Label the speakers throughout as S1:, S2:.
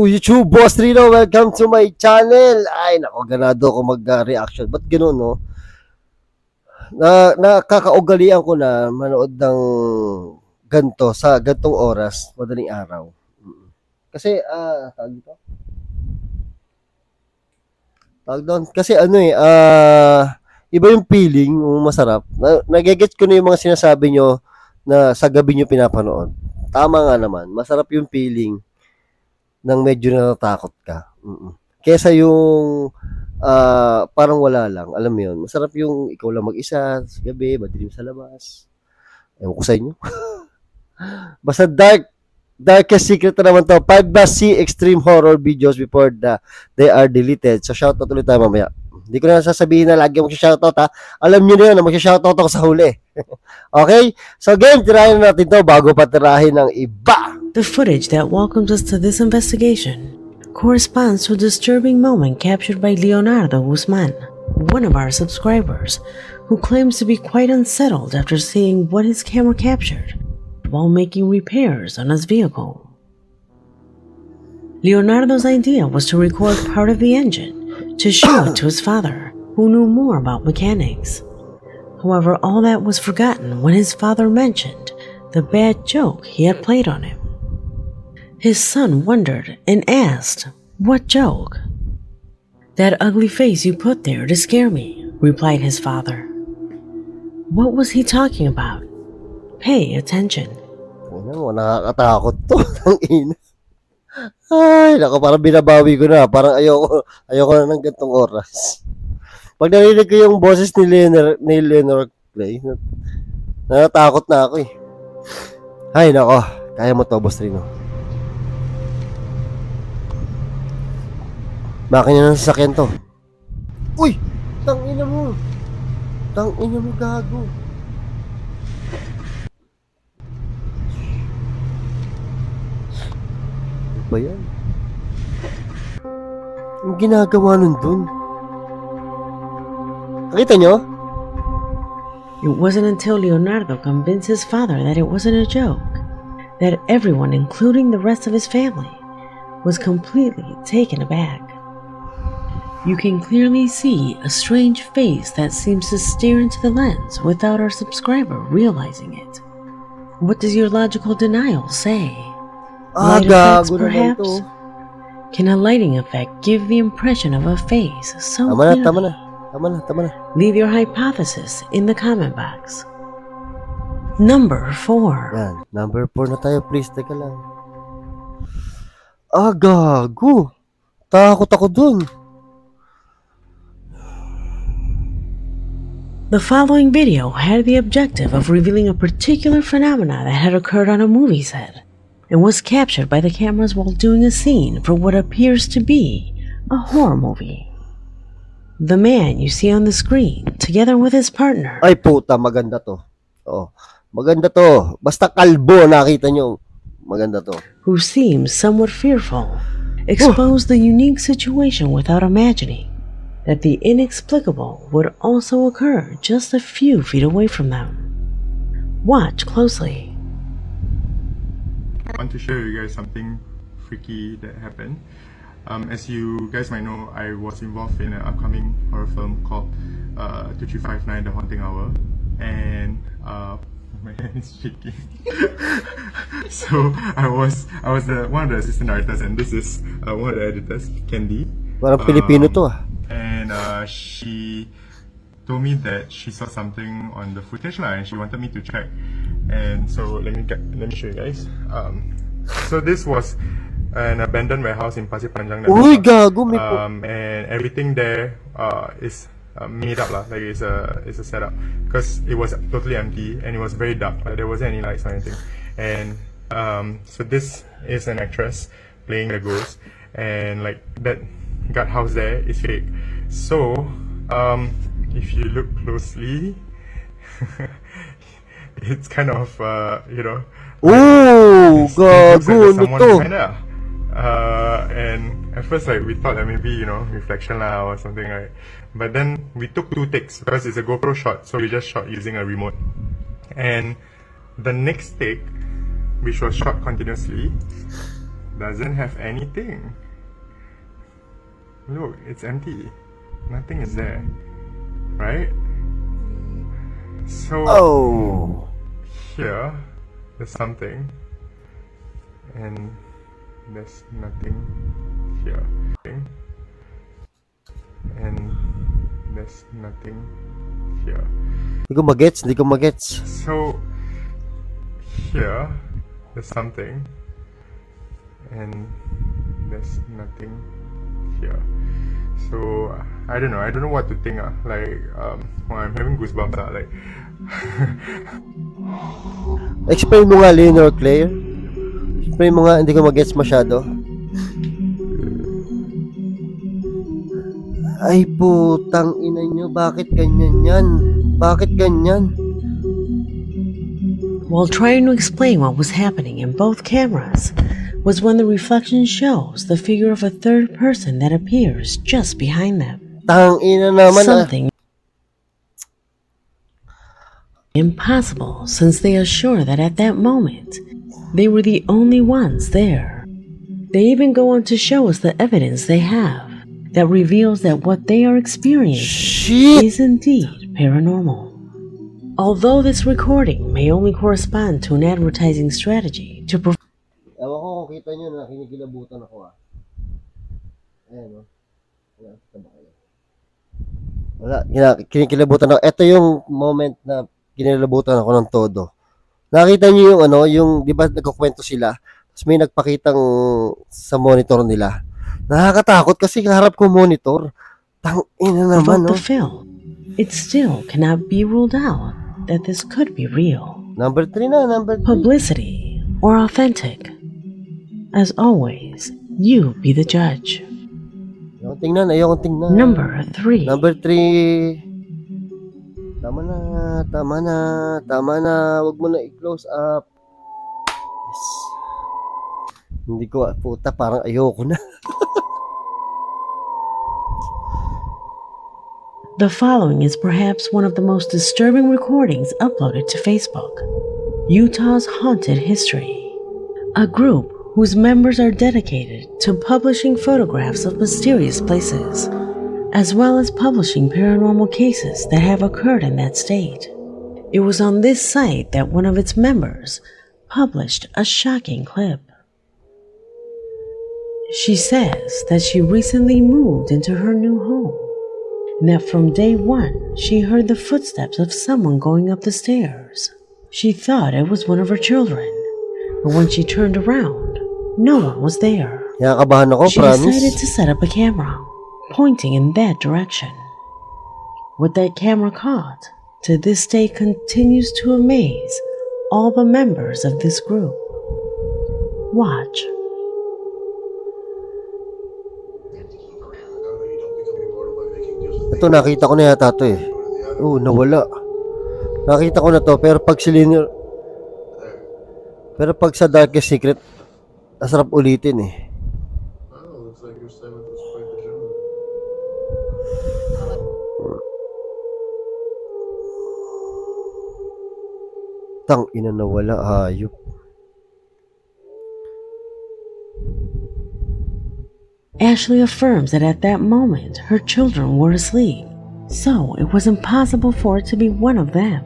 S1: Hello YouTube, Boss Rino, welcome to my channel. Ay nako, ganado ako mag-reaction. Ba't gano'n, no? Nakakaugalian ko na manood ng ganto sa gantong oras, madaling araw. Kasi tawag doon. Kasi iba yung feeling, masarap. Nagigets ko na yung mga sinasabi nyo na sa gabi nyo pinapanood. Tama nga naman, masarap yung feeling nang medyo natatakot ka. Kesa yung parang wala lang. Alam mo yun, masarap yung ikaw lang mag-isa sa gabi, madilim sa labas. Ewan ko sa inyo. Basta darkest secret na naman to. 5+C extreme horror videos before they are deleted. So shoutout ulit tayo mamaya. Hindi ko na sasabihin na lagi mag-shoutout ha. Alam nyo na yun na mag-shoutout ako sa huli. Okay? So game, tirahin natin to bago pa tirahin ng iba.
S2: The footage that welcomes us to this investigation corresponds to a disturbing moment captured by Leonardo Guzman, one of our subscribers, who claims to be quite unsettled after seeing what his camera captured while making repairs on his vehicle. Leonardo's idea was to record part of the engine to show it to his father, who knew more about mechanics. However, all that was forgotten when his father mentioned the bad joke he had played on him. His son wondered and asked, "What joke?" "That ugly face you put there to scare me," replied his father. What was he talking about? Pay attention.
S1: Ano mo, nakakatakot to. Ang ina. Ay, naku, parang binabawi ko na. Parang ayoko na ng gantong oras. Pag narinig ko yung boses ni Leonard Clay, natatakot na ako eh. Ay, nako, kaya mo to, Boss Rino. Makina ng sasakyan to. Uy! Tangina mo! Tangina mo, gago! Ano ba yan? Ang ginagawa nun dun? Nakita nyo?
S2: It wasn't until Leonardo convinced his father that it wasn't a joke that everyone, including the rest of his family, was completely taken aback. You can clearly see a strange face that seems to stare into the lens without our subscriber realizing it. What does your logical denial say? Light effects, perhaps? Can a lighting effect give the impression of a face so clearly?
S1: Tama na.
S2: Leave your hypothesis in the comment box. Number 4.
S1: Yan, number 4 na tayo, please. Teka lang. Gago. Takot ako dun.
S2: The following video had the objective of revealing a particular phenomena that had occurred on a movie set and was captured by the cameras while doing a scene for what appears to be a horror movie. The man you see on the screen, together with his partner.
S1: Ay puta, maganda to. Oh, maganda to. Basta kalbo, nakita nyo. Maganda to.
S2: Who seems somewhat fearful, exposed the unique situation without imagining that the inexplicable would also occur just a few feet away from them. Watch closely.
S3: I want to share with you guys something freaky that happened. As you guys might know, I was involved in an upcoming horror film called 2359 The Haunting Hour, and my hand is shaking. So I was one of the assistant directors, and this is one of the editors, Candy.
S1: Parang Pilipino to ah.
S3: And she told me that she saw something on the footage and she wanted me to check. And so let me show you guys. So this was an abandoned warehouse in Pasir Panjang.
S1: Uy, gago,
S3: and everything there is made up lah. Like it's a setup because it was totally empty and it was very dark. Like there wasn't any lights or anything. And so this is an actress playing the ghost, and like that guardhouse there is fake. So if you look closely, it's kind of you know.
S1: Oh, gago,
S3: someone behind her. And at first, like, we thought that maybe, you know, reflection lah or something, right? But then we took 2 takes because it's a GoPro shot, so we just shot using a remote. And the next take, which was shot continuously, doesn't have anything. Look, it's empty. Nothing is there. Right? So
S1: Oh.
S3: here, there's something. And there's nothing here. And there's nothing here.
S1: Hindi ko magets.
S3: So here, there's something. And there's nothing here. So I don't know what to think. Well, I'm having goosebumps. Like
S1: Explain mo nga, Leonor Claire. Explain mo nga, hindi ko magets masyado. Ay putang ina nyo, bakit ganyan yan? Bakit ganyan?
S2: While trying to explain what was happening in both cameras was when the reflection shows the figure of a third person that appears just behind them.
S1: Tang ina naman.
S2: Something impossible, since they are sure that at that moment they were the only ones there. They even go on to show us the evidence they have that reveals that what they are experiencing is indeed paranormal. Although this recording may only correspond to an advertising strategy to
S1: Ewan ko kung kita nyo na kinikilabutan ako Ayan o. Kinikilabutan ako. Ito yung moment na kinikilabutan ako ng todo. Nakita nyo yung yung di ba nagkukwento sila, tapos may nagpakitang sa monitor nila. Nakakatakot kasi kaharap ko monitor. Tangina naman,
S2: about the film. It still cannot be ruled out that this could be real.
S1: Number 3 na, number 3.
S2: Publicity or authentic. As always, you be the judge.
S1: Ayokong tingnan.
S2: Number 3.
S1: Number 3. Tama na. Huwag mo na i-close up. Yes. Hindi ko, puta, parang ayoko na.
S2: The following is perhaps one of the most disturbing recordings uploaded to Facebook. Utah's Haunted History. A group whose members are dedicated to publishing photographs of mysterious places, as well as publishing paranormal cases that have occurred in that state. It was on this site that one of its members published a shocking clip. She says that she recently moved into her new home, and that from day one she heard the footsteps of someone going up the stairs. She thought it was one of her children, but when she turned around, no one was there.
S1: Nakakabahan ako,
S2: She
S1: promise.
S2: decided to set up a camera, pointing in that direction. What that camera caught, to this day continues to amaze all the members of this group. Watch.
S1: Ito, nakita ko na yata ito eh. Nawala. Nakita ko na to, pero pag sa Darkest Secret, nasarap ulitin eh. Tang ina, nawala, hayop.
S2: Ashley affirms that at that moment her children were asleep, so it was impossible for it to be one of them.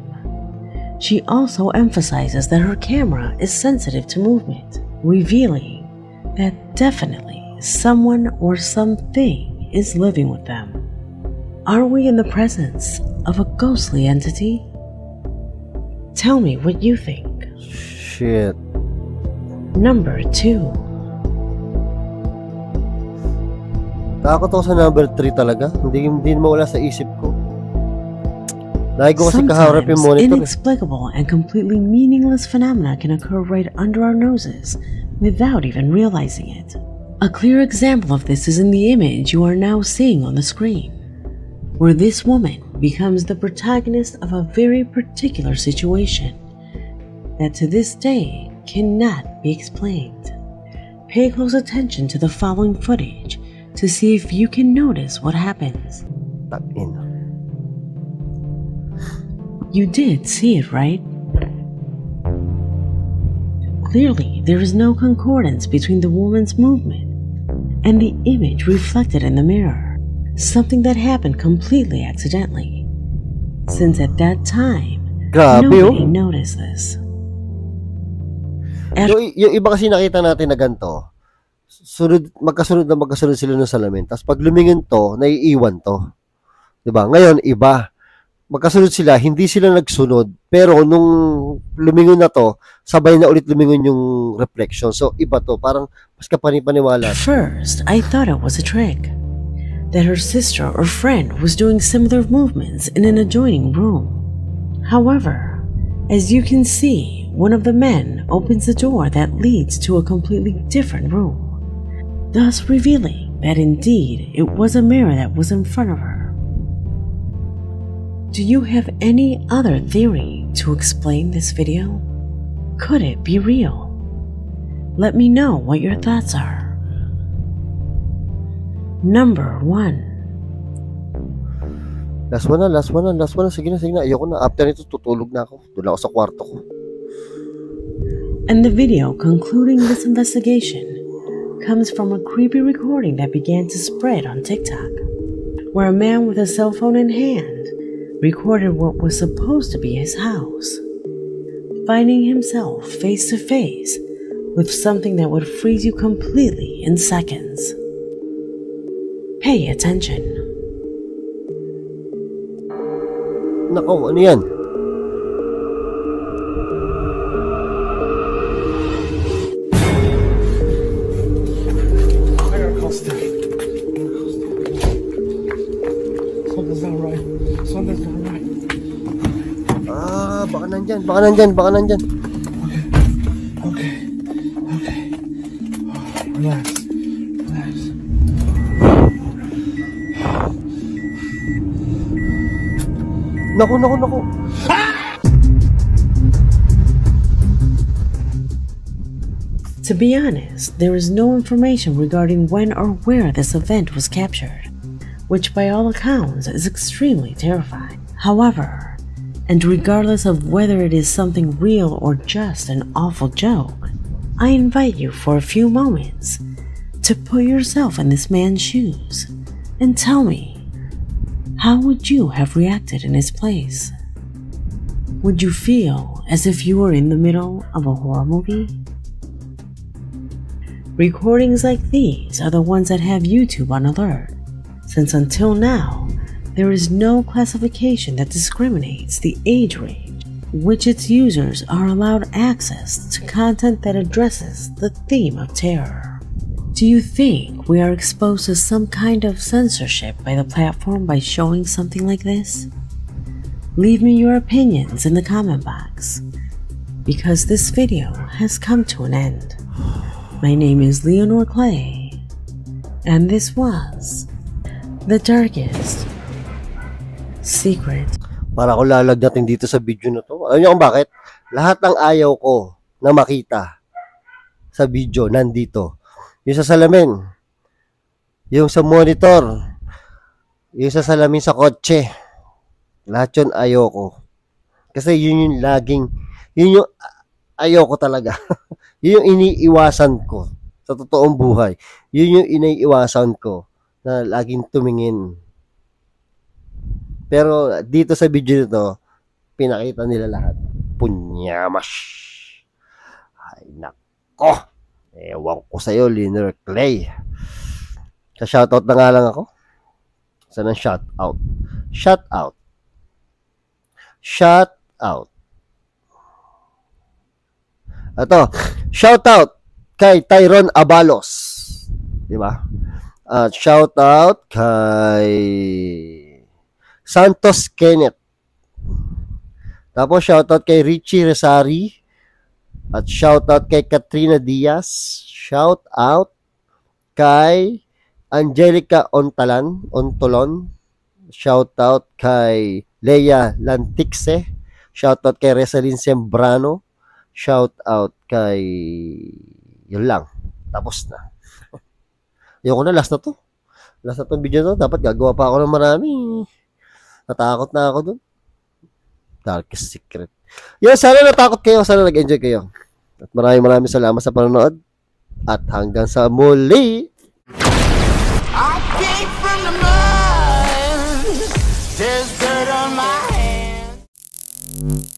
S2: She also emphasizes that her camera is sensitive to movement, revealing that definitely someone or something is living with them. Are we in the presence of a ghostly entity? Tell me what you think.
S1: Shit.
S2: Number 2.
S1: Takot ako sa number 3 talaga. Hindi mawala sa isip ko. Dahil ko kasi kaharap yung
S2: Sometimes
S1: monitor.
S2: inexplicable and completely meaningless phenomena can occur right under our noses without even realizing it. A clear example of this is in the image you are now seeing on the screen, where this woman becomes the protagonist of a very particular situation that to this day cannot be explained. Pay close attention to the following footage to see if you can notice what happens.
S1: Tangina.
S2: You did see it, right? Clearly, there is no concordance between the woman's movement and the image reflected in the mirror, something that happened completely accidentally, since at that time,
S1: Grabe,
S2: nobody
S1: oh.
S2: noticed this.
S1: Yung iba kasi nakita natin na ganito, magkasunod sila ng salamin. Tapos pag lumingin to, naiiwan to. Diba? Ngayon, iba. Magkasunod sila, hindi sila nagsunod. Pero nung lumingon na to, sabay na ulit lumingon yung reflection. So, iba to. Parang mas kapanipaniwala.
S2: First, I thought it was a trick. That her sister or friend was doing similar movements in an adjoining room. However, as you can see, one of the men opens the door that leads to a completely different room, thus revealing that indeed it was a mirror that was in front of her. Do you have any other theory to explain this video? Could it be real? Let me know what your thoughts are. Number 1.
S1: Last one na. Sige na. Ayoko na. After nito, tutulog na ako. Doon ako sa kwarto ko.
S2: And the video concluding this investigation comes from a creepy recording that began to spread on TikTok, where a man with a cell phone in hand recorded what was supposed to be his house, finding himself face to face with something that would freeze you completely in seconds. Pay attention.
S1: Nako, ano yan?
S4: I gotta call Steph. Something's not right.
S1: Baka nandyan.
S4: Okay. Relax.
S1: Naku.
S2: To be honest, there is no information regarding when or where this event was captured, which by all accounts is extremely terrifying. However, and regardless of whether it is something real or just an awful joke, I invite you for a few moments to put yourself in this man's shoes and tell me, how would you have reacted in his place? Would you feel as if you were in the middle of a horror movie? Recordings like these are the ones that have YouTube on alert, since until now, there is no classification that discriminates the age range which its users are allowed access to content that addresses the theme of terror. Do you think we are exposed to some kind of censorship by the platform by showing something like this? Leave me your opinions in the comment box, because this video has come to an end. My name is Leonor Clay, and this was The Darkest Secret.
S1: Para ako lalagnatin dito sa video na to. Alam niyo kung bakit? Lahat ng ayaw ko na makita sa video nandito. Yung sa salamin, yung sa monitor, yung sa salamin sa kotse. Lahat yun ayaw ko. Kasi yun yung ayaw ko talaga. Yun yung iniiwasan ko sa totoong buhay. Yun yung iniiwasan ko na laging tumingin. Pero dito sa video nito, pinakita nila lahat. Punyamas. Ay, nako. Ewan ko sa'yo, Leonor Clay. Sa shoutout na nga lang ako. Saan ang shoutout? Shoutout. Ito, shoutout kay Tyron Abalos. Diba? At shoutout kay Santos Kenneth. Tapos shoutout kay Richie Resari. At shoutout kay Katrina Diaz. Shoutout kay Angelica Ontolon. Shoutout kay Leia Lantixe. Shoutout kay Resalyn Sembrano. Shoutout kay... Yun lang. Tapos na. Ayoko na, last na to. Last na tong video na to. Dapat gagawa pa ako ng marami. Natakot na ako dun. Darkest Secret. Yan, sana natakot kayo. Sana nag-enjoy kayo. At maraming salamat sa panonood. At hanggang sa muli!
S5: I came from the mud. There's dirt on my hands.